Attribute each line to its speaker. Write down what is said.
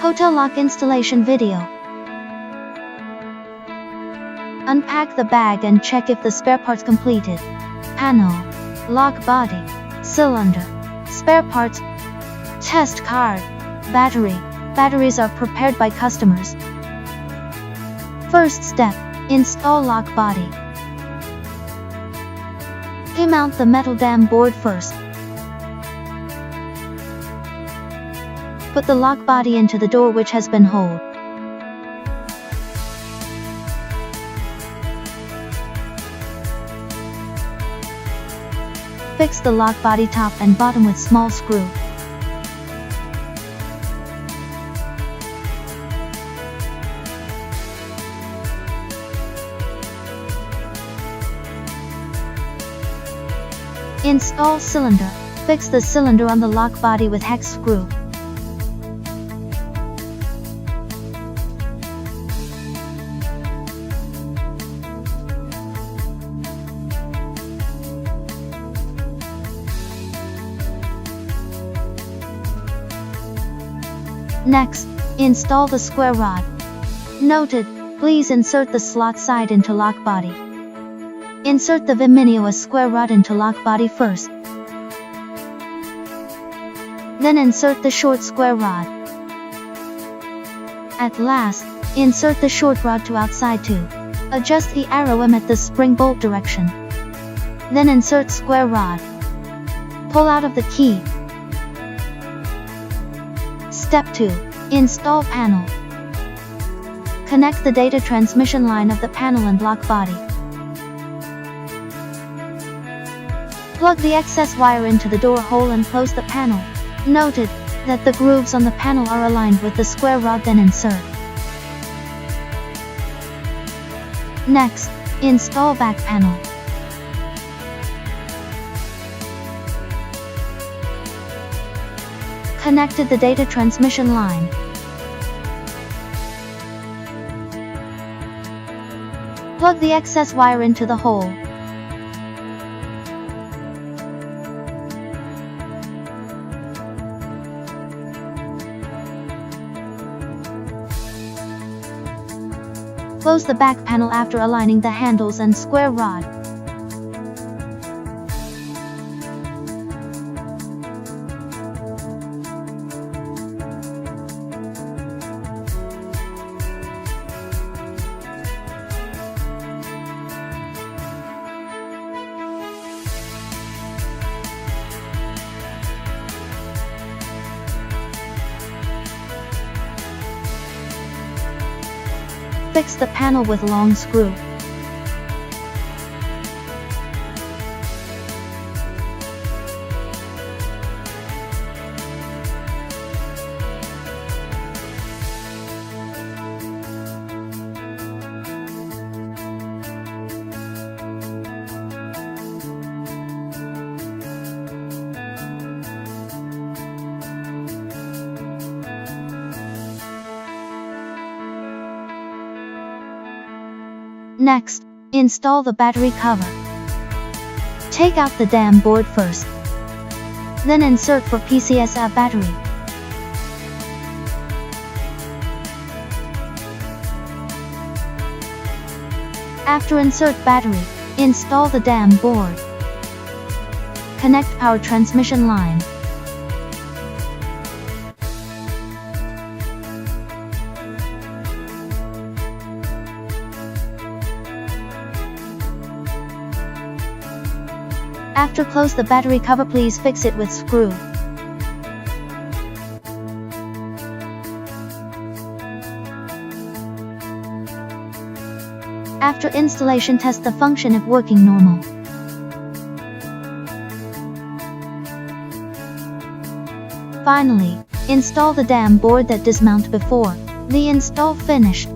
Speaker 1: Hotel lock installation video. Unpack the bag and check if the spare parts completed. Panel, lock body, cylinder, spare parts, test card, battery. Batteries are prepared by customers. First step, install lock body. Mount the metal dam board first. Put the lock body into the door which has been holed. Fix the lock body top and bottom with small screw. Install cylinder. Fix the cylinder on the lock body with hex screw. Next, install the square rod. Noted, please insert the slot side into lock body. Insert the Viminios square rod into lock body first. Then insert the short square rod. At last, insert the short rod to outside too. Adjust the arrow M at the spring bolt direction. Then insert square rod. Pull out of the key. Step 2. Install panel. Connect the data transmission line of the panel and lock body. Plug the excess wire into the door hole and close the panel. Noted that the grooves on the panel are aligned with the square rod, then insert. Next, install back panel. Connected the data transmission line. Plug the excess wire into the hole. Close the back panel after aligning the handles and square rod. Fix the panel with long screw. Next, install the battery cover. Take out the dam board first. Then insert for PCSA battery. After insert battery, install the dam board. Connect power transmission line. After close the battery cover, please fix it with screw. After installation, test the function if working normal. Finally, install the dam board that dismounted before. The install finished.